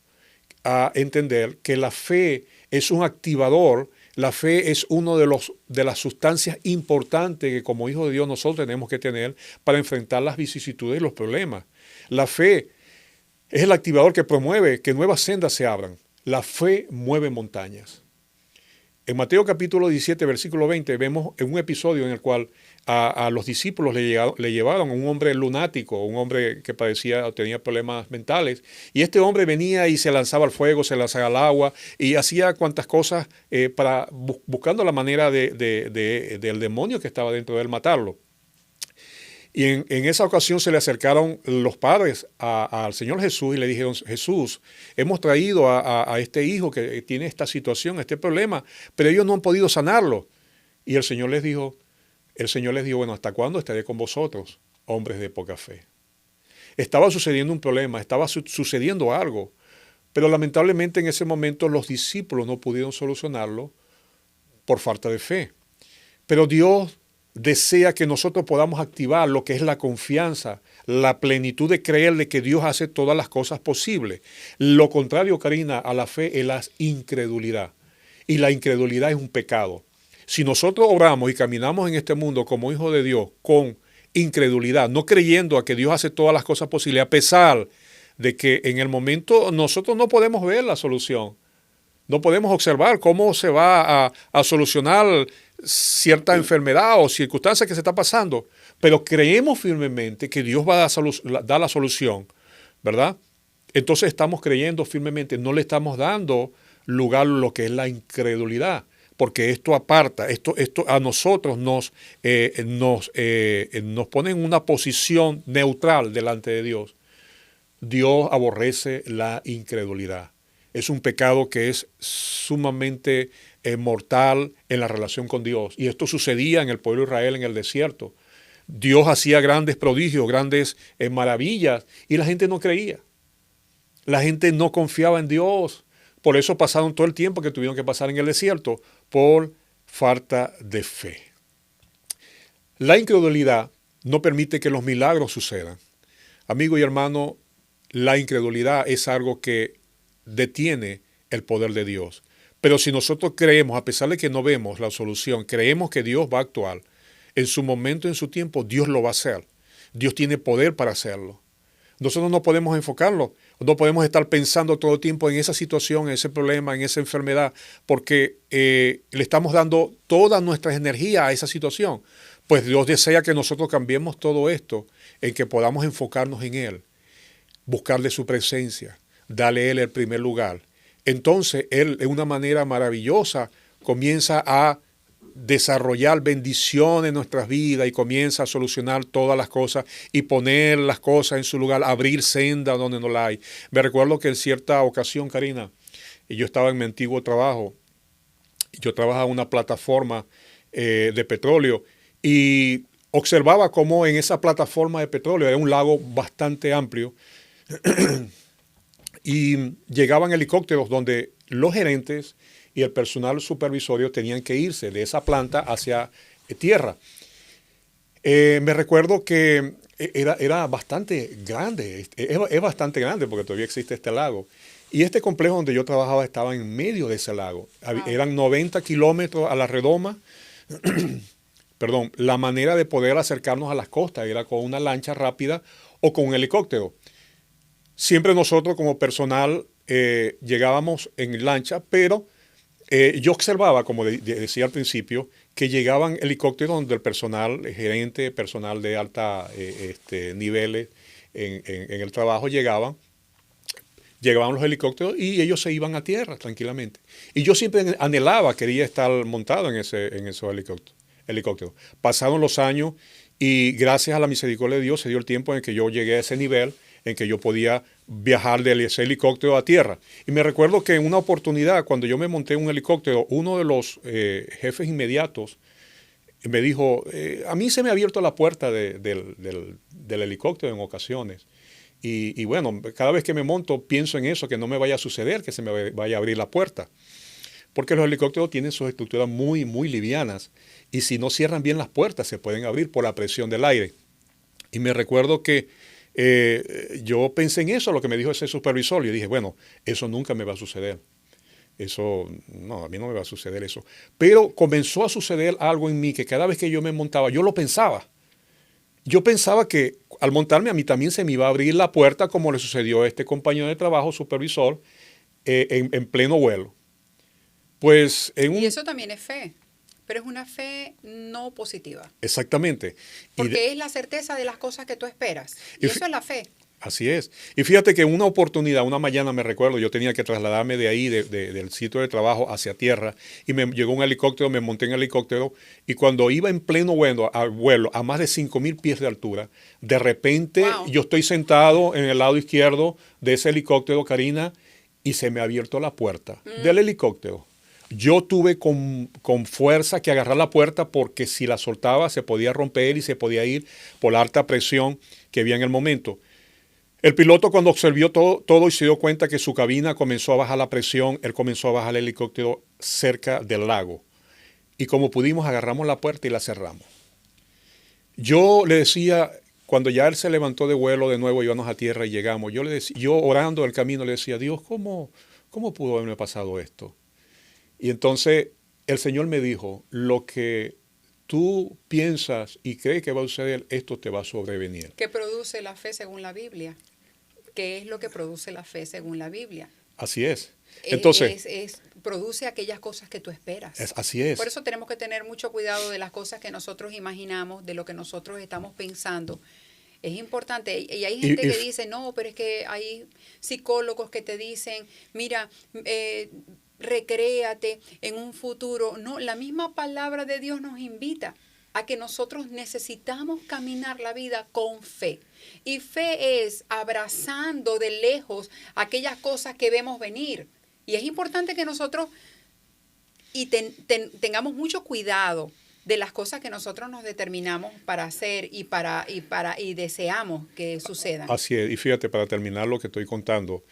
B: a entender que la fe es un activador. La fe es uno de las sustancias importantes que como hijos de Dios nosotros tenemos que tener para enfrentar las vicisitudes y los problemas. La fe es el activador que promueve que nuevas sendas se abran. La fe mueve montañas. En Mateo capítulo 17, versículo 20, vemos en un episodio en el cual a los discípulos le llevaron a un hombre lunático, un hombre que tenía problemas mentales, y este hombre venía y se lanzaba al fuego, se lanzaba al agua y hacía cuantas cosas buscando la manera del demonio que estaba dentro de él matarlo. Y en esa ocasión se le acercaron los padres al Señor Jesús y le dijeron, Jesús, hemos traído a este hijo que tiene esta situación, este problema, pero ellos no han podido sanarlo. Y el Señor les dijo, bueno, ¿hasta cuándo estaré con vosotros, hombres de poca fe? Estaba sucediendo un problema, estaba sucediendo algo, pero lamentablemente en ese momento los discípulos no pudieron solucionarlo por falta de fe. Pero Dios desea que nosotros podamos activar lo que es la confianza, la plenitud de creer de que Dios hace todas las cosas posibles. Lo contrario, Karina, a la fe es la incredulidad. Y la incredulidad es un pecado. Si nosotros oramos y caminamos en este mundo como hijos de Dios con incredulidad, no creyendo a que Dios hace todas las cosas posibles, a pesar de que en el momento nosotros no podemos ver la solución, no podemos observar cómo se va a solucionar cierta enfermedad o circunstancia que se está pasando, pero creemos firmemente que Dios va a dar la solución, ¿verdad? Entonces estamos creyendo firmemente, no le estamos dando lugar a lo que es la incredulidad, porque esto aparta, esto a nosotros nos pone en una posición neutral delante de Dios. Dios aborrece la incredulidad. Es un pecado que es sumamente mortal en la relación con Dios. Y esto sucedía en el pueblo de Israel en el desierto. Dios hacía grandes prodigios, grandes maravillas, y la gente no creía. La gente no confiaba en Dios. Por eso pasaron todo el tiempo que tuvieron que pasar en el desierto, por falta de fe. La incredulidad no permite que los milagros sucedan. Amigo y hermano, la incredulidad es algo que detiene el poder de Dios. Pero si nosotros creemos, a pesar de que no vemos la solución, creemos que Dios va a actuar, en su momento, en su tiempo, Dios lo va a hacer. Dios tiene poder para hacerlo. Nosotros no podemos enfocarlo, no podemos estar pensando todo el tiempo en esa situación, en ese problema, en esa enfermedad, porque le estamos dando toda nuestra energía a esa situación. Pues Dios desea que nosotros cambiemos todo esto, en que podamos enfocarnos en Él, buscarle su presencia, darle a Él el primer lugar. Entonces Él, de una manera maravillosa, comienza a desarrollar bendición en nuestras vidas y comienza a solucionar todas las cosas y poner las cosas en su lugar, abrir senda donde no la hay. Me recuerdo que en cierta ocasión, Karina, yo estaba en mi antiguo trabajo, yo trabajaba en una plataforma de petróleo y observaba cómo en esa plataforma de petróleo era un lago bastante amplio y llegaban helicópteros donde los gerentes y el personal supervisorio tenían que irse de esa planta hacia tierra. Me recuerdo que era bastante grande, es bastante grande porque todavía existe este lago. Y este complejo donde yo trabajaba estaba en medio de ese lago. Wow. Eran 90 kilómetros a la redoma. Perdón, la manera de poder acercarnos a las costas era con una lancha rápida o con un helicóptero. Siempre nosotros como personal llegábamos en lancha, pero yo observaba, como decía al principio, que llegaban helicópteros donde el personal, el gerente, personal de alta niveles en el trabajo llegaban los helicópteros y ellos se iban a tierra tranquilamente. Y yo siempre anhelaba, quería estar montado en esos helicópteros. Pasaron los años y gracias a la misericordia de Dios se dio el tiempo en que yo llegué a ese nivel en que yo podía viajar de ese helicóptero a tierra. Y me recuerdo que en una oportunidad, cuando yo me monté en un helicóptero, uno de los jefes inmediatos me dijo, a mí se me ha abierto la puerta del helicóptero en ocasiones. Y bueno, cada vez que me monto pienso en eso, que no me vaya a suceder, que se me vaya a abrir la puerta. Porque los helicópteros tienen sus estructuras muy, muy livianas. Y si no cierran bien las puertas, se pueden abrir por la presión del aire. Y me recuerdo que yo pensé en eso, lo que me dijo ese supervisor. Yo dije, bueno, eso nunca me va a suceder. Eso, no, a mí no me va a suceder eso. Pero comenzó a suceder algo en mí que cada vez que yo me montaba, yo lo pensaba. Yo pensaba que al montarme a mí también se me iba a abrir la puerta como le sucedió a este compañero de trabajo, supervisor, en pleno vuelo. Pues
A: y eso también es fe. Pero es una fe no positiva.
B: Exactamente.
A: Porque es la certeza de las cosas que tú esperas. Y eso es la fe.
B: Así es. Y fíjate que una oportunidad, una mañana me recuerdo, yo tenía que trasladarme de ahí, del sitio de trabajo hacia tierra, y me llegó un helicóptero, me monté en el helicóptero, y cuando iba en pleno vuelo a más de 5,000 pies de altura, de repente yo estoy sentado en el lado izquierdo de ese helicóptero, Karina, y se me ha abierto la puerta del helicóptero. Yo tuve con fuerza que agarrar la puerta porque si la soltaba se podía romper y se podía ir por la alta presión que había en el momento. El piloto cuando observó todo y se dio cuenta que su cabina comenzó a bajar la presión, él comenzó a bajar el helicóptero cerca del lago. Y como pudimos agarramos la puerta y la cerramos. Yo le decía, cuando ya él se levantó de vuelo de nuevo, íbamos a tierra y llegamos, yo le decía, yo orando el camino le decía, Dios, ¿cómo pudo haberme pasado esto? Y entonces el Señor me dijo, lo que tú piensas y crees que va a suceder, esto te va a sobrevenir.
A: ¿Qué produce la fe según la Biblia? ¿Qué es lo que produce la fe según la Biblia?
B: Así es. Entonces,
A: Produce aquellas cosas que tú esperas.
B: Así es.
A: Por eso tenemos que tener mucho cuidado de las cosas que nosotros imaginamos, de lo que nosotros estamos pensando. Es importante. Y hay gente que dice, no, pero es que hay psicólogos que te dicen, mira, recréate en un futuro. No, la misma palabra de Dios nos invita a que nosotros necesitamos caminar la vida con fe. Y fe es abrazando de lejos aquellas cosas que vemos venir. Y es importante que nosotros tengamos mucho cuidado de las cosas que nosotros nos determinamos para hacer y deseamos que sucedan.
B: Así es. Y fíjate, para terminar lo que estoy contando,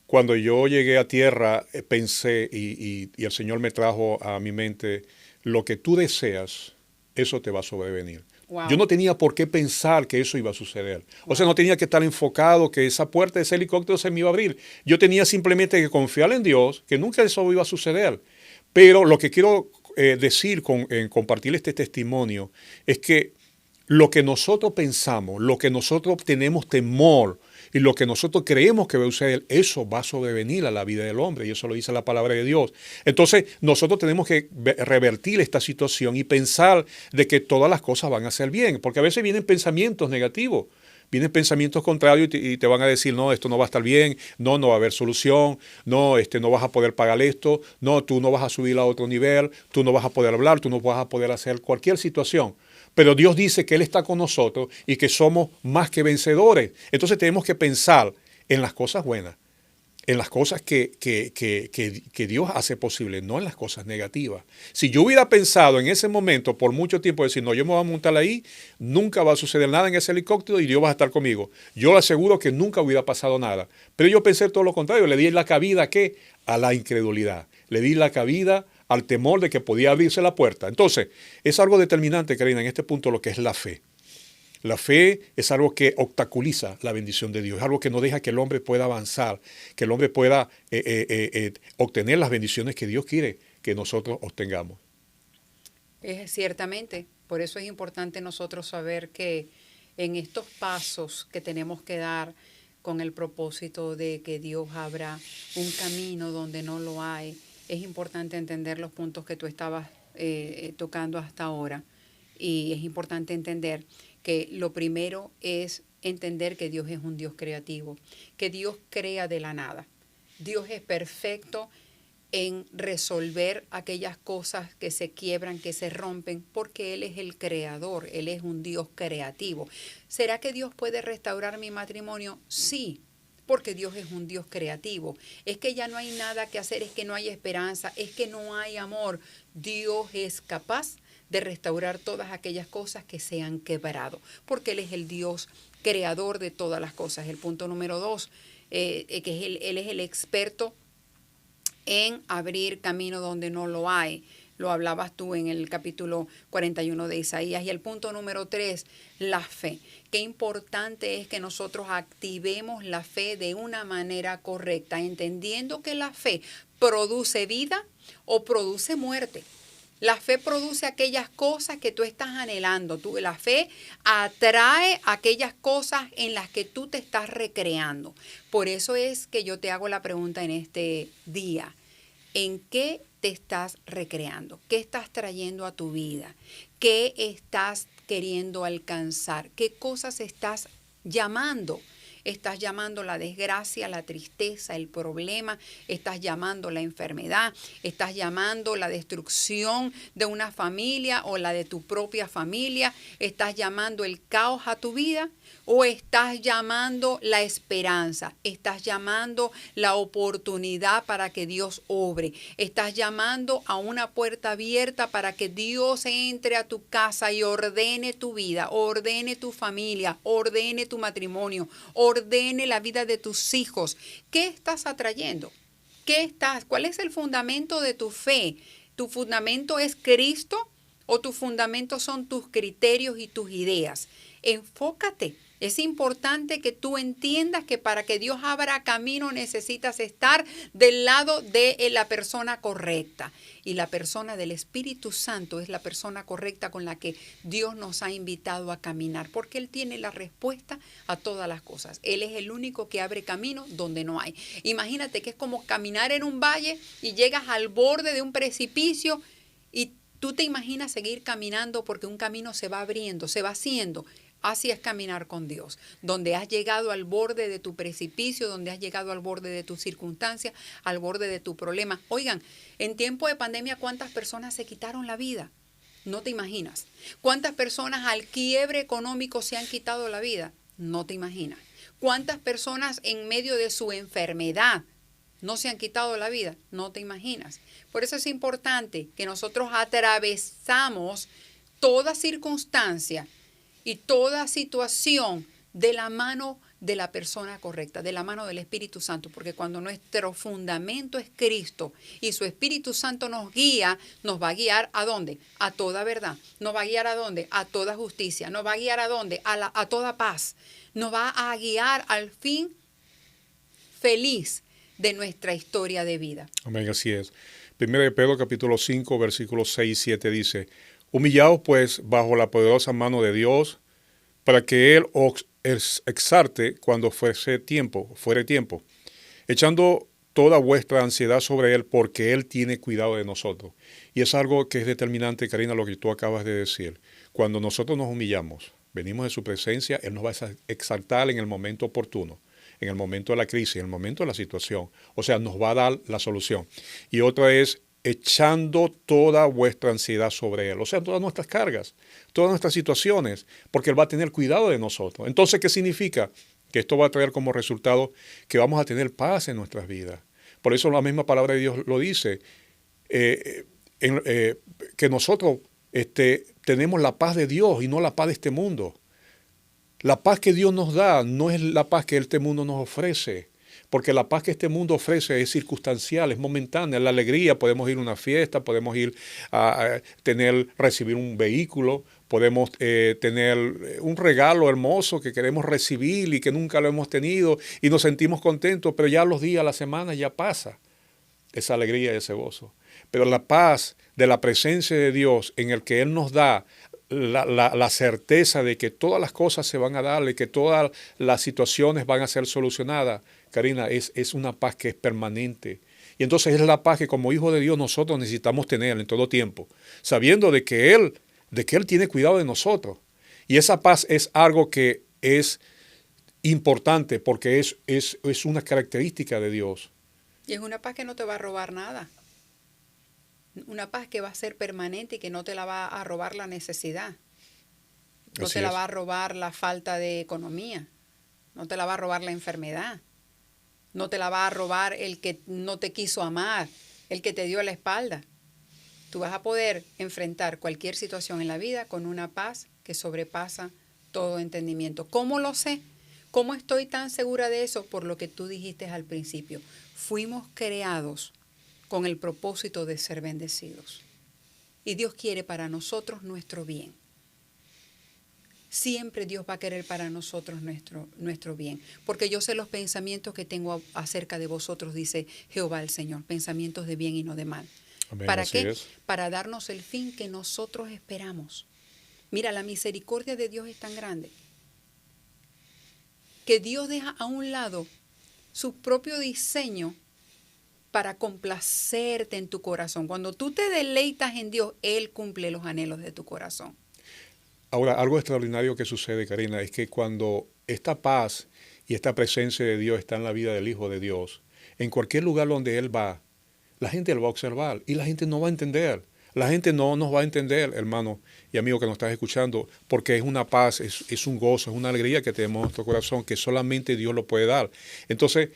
B: cuando yo llegué a tierra, pensé y el Señor me trajo a mi mente, lo que tú deseas, eso te va a sobrevenir. Wow. Yo no tenía por qué pensar que eso iba a suceder. Wow. O sea, no tenía que estar enfocado que esa puerta de ese helicóptero se me iba a abrir. Yo tenía simplemente que confiar en Dios, que nunca eso iba a suceder. Pero lo que quiero decir en compartir este testimonio es que lo que nosotros pensamos, lo que nosotros tenemos temor y lo que nosotros creemos que va a suceder, eso va a sobrevenir a la vida del hombre, y eso lo dice la palabra de Dios. Entonces, nosotros tenemos que revertir esta situación y pensar de que todas las cosas van a ser bien, porque a veces vienen pensamientos negativos, vienen pensamientos contrarios y te van a decir, no, esto no va a estar bien, no va a haber solución, no vas a poder pagar esto, no, tú no vas a subir a otro nivel, tú no vas a poder hablar, tú no vas a poder hacer cualquier situación. Pero Dios dice que Él está con nosotros y que somos más que vencedores. Entonces tenemos que pensar en las cosas buenas, en las cosas que Dios hace posible, no en las cosas negativas. Si yo hubiera pensado en ese momento por mucho tiempo, decir, no, yo me voy a montar ahí, nunca va a suceder nada en ese helicóptero y Dios va a estar conmigo. Yo le aseguro que nunca hubiera pasado nada. Pero yo pensé todo lo contrario, le di la cabida ¿a qué? A la incredulidad. Le di la cabida al temor de que podía abrirse la puerta. Entonces, es algo determinante, Karina, en este punto lo que es la fe. La fe es algo que obstaculiza la bendición de Dios, es algo que no deja que el hombre pueda avanzar, que el hombre pueda obtener las bendiciones que Dios quiere que nosotros obtengamos.
A: Ciertamente, por eso es importante nosotros saber que en estos pasos que tenemos que dar con el propósito de que Dios abra un camino donde no lo hay, es importante entender los puntos que tú estabas tocando hasta ahora. Y es importante entender que lo primero es entender que Dios es un Dios creativo, que Dios crea de la nada. Dios es perfecto en resolver aquellas cosas que se quiebran, que se rompen, porque Él es el creador, Él es un Dios creativo. ¿Será que Dios puede restaurar mi matrimonio? Sí. Porque Dios es un Dios creativo. Es que ya no hay nada que hacer, es que no hay esperanza, es que no hay amor. Dios es capaz de restaurar todas aquellas cosas que se han quebrado, porque Él es el Dios creador de todas las cosas. El punto número 2, que Él es el experto en abrir camino donde no lo hay. Lo hablabas tú en el capítulo 41 de Isaías. Y el punto número 3, la fe. Qué importante es que nosotros activemos la fe de una manera correcta, entendiendo que la fe produce vida o produce muerte. La fe produce aquellas cosas que tú estás anhelando. La fe atrae aquellas cosas en las que tú te estás recreando. Por eso es que yo te hago la pregunta en este día. ¿En qué te estás recreando? ¿Qué estás trayendo a tu vida? ¿Qué estás queriendo alcanzar? ¿Qué cosas estás llamando? Estás llamando la desgracia, la tristeza, el problema, estás llamando la enfermedad, estás llamando la destrucción de una familia o la de tu propia familia, estás llamando el caos a tu vida o estás llamando la esperanza, estás llamando la oportunidad para que Dios obre, estás llamando a una puerta abierta para que Dios entre a tu casa y ordene tu vida, ordene tu familia, ordene tu matrimonio, ordene la vida de tus hijos. ¿Qué estás atrayendo? ¿Cuál es el fundamento de tu fe? ¿Tu fundamento es Cristo o tus fundamentos son tus criterios y tus ideas. Enfócate. Es importante que tú entiendas que para que Dios abra camino necesitas estar del lado de la persona correcta. Y la persona del Espíritu Santo es la persona correcta con la que Dios nos ha invitado a caminar, porque Él tiene la respuesta a todas las cosas. Él es el único que abre camino donde no hay. Imagínate que es como caminar en un valle y llegas al borde de un precipicio y tú te imaginas seguir caminando porque un camino se va abriendo, se va haciendo. Así es caminar con Dios, donde has llegado al borde de tu precipicio, donde has llegado al borde de tu circunstancia, al borde de tu problema. Oigan, en tiempo de pandemia, ¿cuántas personas se quitaron la vida? No te imaginas. ¿Cuántas personas al quiebre económico se han quitado la vida? No te imaginas. ¿Cuántas personas en medio de su enfermedad no se han quitado la vida? No te imaginas. Por eso es importante que nosotros atravesamos toda circunstancia y toda situación de la mano de la persona correcta, de la mano del Espíritu Santo, porque cuando nuestro fundamento es Cristo y su Espíritu Santo nos guía, nos va a guiar ¿a dónde? A toda verdad. ¿Nos va a guiar a dónde? A toda justicia. ¿Nos va a guiar a dónde? A toda paz. Nos va a guiar al fin feliz de nuestra historia de vida.
B: Amén, así es. 1 de Pedro capítulo 5, versículos 6 y 7 dice: Humillaos pues bajo la poderosa mano de Dios, para que Él os exarte cuando fuere tiempo, echando toda vuestra ansiedad sobre Él, porque Él tiene cuidado de nosotros. Y es algo que es determinante, Karina, lo que tú acabas de decir. Cuando nosotros nos humillamos, venimos de su presencia, Él nos va a exaltar en el momento oportuno, en el momento de la crisis, en el momento de la situación. O sea, nos va a dar la solución. Y otra es echando toda vuestra ansiedad sobre Él. O sea, todas nuestras cargas, todas nuestras situaciones, porque Él va a tener cuidado de nosotros. Entonces, ¿qué significa? Que esto va a traer como resultado que vamos a tener paz en nuestras vidas. Por eso la misma palabra de Dios lo dice, que nosotros tenemos la paz de Dios y no la paz de este mundo. La paz que Dios nos da no es la paz que este mundo nos ofrece, porque la paz que este mundo ofrece es circunstancial, es momentánea, la alegría, podemos ir a una fiesta, podemos ir a recibir un vehículo, podemos tener un regalo hermoso que queremos recibir y que nunca lo hemos tenido y nos sentimos contentos, pero ya los días, las semanas ya pasa esa alegría y ese gozo. Pero la paz de la presencia de Dios en el que Él nos da la certeza de que todas las cosas se van a dar y que todas las situaciones van a ser solucionadas, Karina, es una paz que es permanente. Y entonces es la paz que como hijos de Dios nosotros necesitamos tener en todo tiempo, sabiendo de que Él tiene cuidado de nosotros. Y esa paz es algo que es importante porque es una característica de Dios.
A: Y es una paz que no te va a robar nada. Una paz que va a ser permanente y que no te la va a robar la necesidad. No te la va a robar la falta de economía. No te la va a robar la enfermedad. No te la va a robar el que no te quiso amar, el que te dio la espalda. Tú vas a poder enfrentar cualquier situación en la vida con una paz que sobrepasa todo entendimiento. ¿Cómo lo sé? ¿Cómo estoy tan segura de eso? Por lo que tú dijiste al principio. Fuimos creados con el propósito de ser bendecidos. Y Dios quiere para nosotros nuestro bien. Siempre Dios va a querer para nosotros nuestro bien. Porque yo sé los pensamientos que tengo acerca de vosotros, dice Jehová el Señor. Pensamientos de bien y no de mal.
B: Amén,
A: ¿Para qué?
B: es.
A: Para darnos el fin que nosotros esperamos. Mira, la misericordia de Dios es tan grande que Dios deja a un lado su propio diseño para complacerte en tu corazón. Cuando tú te deleitas en Dios, Él cumple los anhelos de tu corazón.
B: Ahora, algo extraordinario que sucede, Karina, es que cuando esta paz y esta presencia de Dios está en la vida del Hijo de Dios, en cualquier lugar donde Él va, la gente lo va a observar y la gente no va a entender. La gente no nos va a entender, hermano y amigo que nos estás escuchando, porque es una paz, es un gozo, es una alegría que tenemos en nuestro corazón que solamente Dios lo puede dar. Entonces,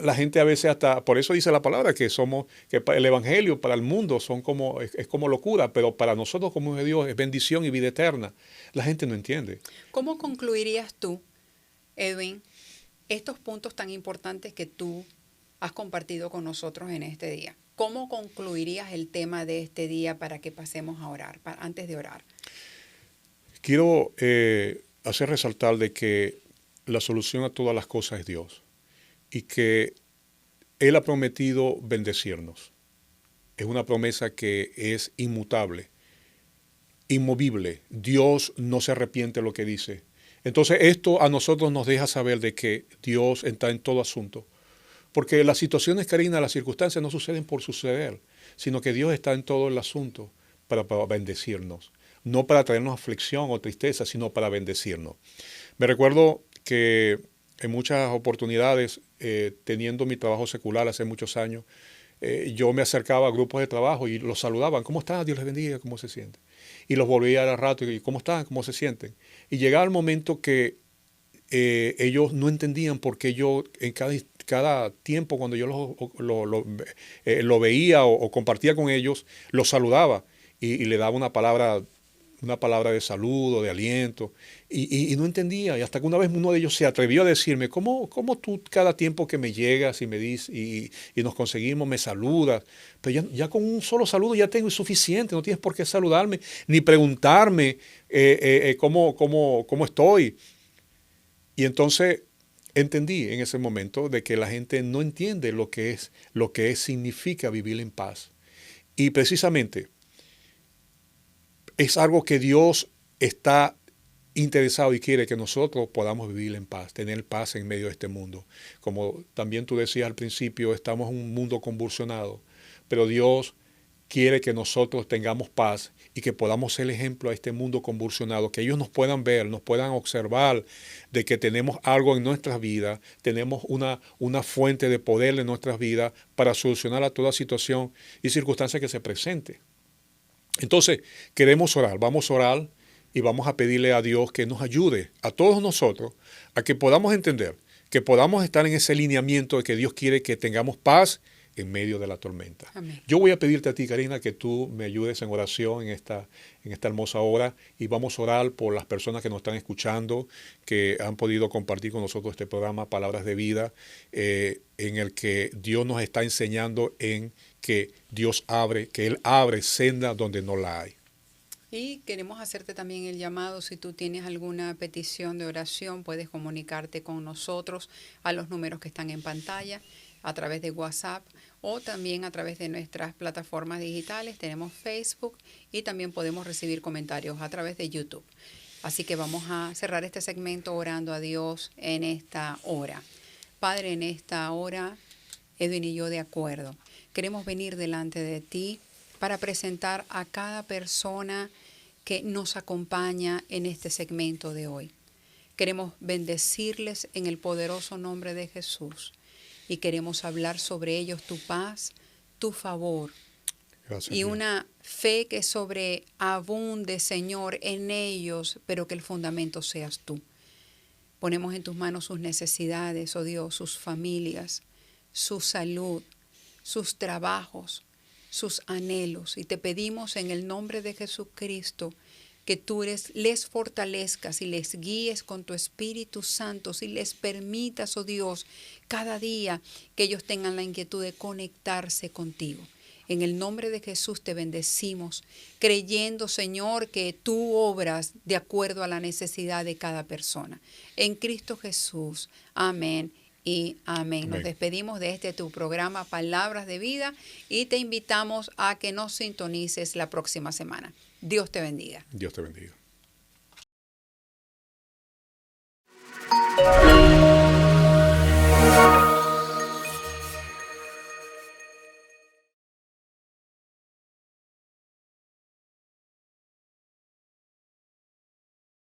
B: la gente a veces hasta, por eso dice la palabra, que el Evangelio para el mundo es como locura, pero para nosotros como hijos de Dios es bendición y vida eterna. La gente no entiende.
A: ¿Cómo concluirías tú, Edwin, estos puntos tan importantes que tú has compartido con nosotros en este día? ¿cómo concluirías el tema de este día para que pasemos a orar, antes de orar?
B: Quiero hacer resaltar de que la solución a todas las cosas es Dios y que Él ha prometido bendecirnos. Es una promesa que es inmutable, inmovible. Dios no se arrepiente de lo que dice. Entonces esto a nosotros nos deja saber de que Dios está en todo asunto. Porque las situaciones, Karina, las circunstancias no suceden por suceder, sino que Dios está en todo el asunto para bendecirnos. No para traernos aflicción o tristeza, sino para bendecirnos. Me recuerdo que en muchas oportunidades, teniendo mi trabajo secular hace muchos años, yo me acercaba a grupos de trabajo y los saludaban. ¿Cómo están? Dios les bendiga. ¿Cómo se sienten? Y los volvía al rato y ¿cómo están? ¿Cómo se sienten? Y llegaba el momento que ellos no entendían por qué yo en cada tiempo cuando yo lo veía o compartía con ellos, los saludaba y le daba una palabra de saludo, de aliento, y no entendía. Y hasta que una vez uno de ellos se atrevió a decirme, ¿cómo tú cada tiempo que me llegas y me dices y nos conseguimos me saludas? Pero ya con un solo saludo ya tengo suficiente, no tienes por qué saludarme, ni preguntarme cómo estoy. Y entonces entendí en ese momento de que la gente no entiende lo que significa vivir en paz. Y precisamente es algo que Dios está interesado y quiere que nosotros podamos vivir en paz, tener paz en medio de este mundo. Como también tú decías al principio, estamos en un mundo convulsionado, pero Dios quiere que nosotros tengamos paz y que podamos ser ejemplo a este mundo convulsionado, que ellos nos puedan ver, nos puedan observar de que tenemos algo en nuestras vidas, tenemos una fuente de poder en nuestras vidas para solucionar a toda situación y circunstancia que se presente. Entonces, queremos orar, vamos a orar y vamos a pedirle a Dios que nos ayude a todos nosotros a que podamos entender, que podamos estar en ese lineamiento de que Dios quiere que tengamos paz en medio de la tormenta.
A: Amén.
B: Yo voy a pedirte a ti, Karina, que tú me ayudes en oración en esta hermosa hora y vamos a orar por las personas que nos están escuchando, que han podido compartir con nosotros este programa Palabras de Vida, en el que Dios nos está enseñando en que que Él abre senda donde no la hay.
A: Y queremos hacerte también el llamado, si tú tienes alguna petición de oración, puedes comunicarte con nosotros a los números que están en pantalla, a través de WhatsApp o también a través de nuestras plataformas digitales. Tenemos Facebook y también podemos recibir comentarios a través de YouTube. Así que vamos a cerrar este segmento orando a Dios en esta hora. Padre, en esta hora, Edwin y yo de acuerdo, queremos venir delante de ti para presentar a cada persona que nos acompaña en este segmento de hoy. Queremos bendecirles en el poderoso nombre de Jesús y queremos hablar sobre ellos tu paz, tu favor.
B: Gracias,
A: y
B: Dios.
A: una fe que sobreabunde, Señor, en ellos, pero que el fundamento seas tú. Ponemos en tus manos sus necesidades, oh Dios, sus familias, su salud, sus trabajos, sus anhelos. Y te pedimos en el nombre de Jesucristo que tú les fortalezcas y les guíes con tu Espíritu Santo, y les permitas, oh Dios, cada día que ellos tengan la inquietud de conectarse contigo. En el nombre de Jesús te bendecimos, creyendo, Señor, que tú obras de acuerdo a la necesidad de cada persona. En Cristo Jesús. Amén y amén. Nos despedimos de tu programa Palabras de Vida y te invitamos a que nos sintonices la próxima semana. Dios te bendiga.
B: Dios te bendiga.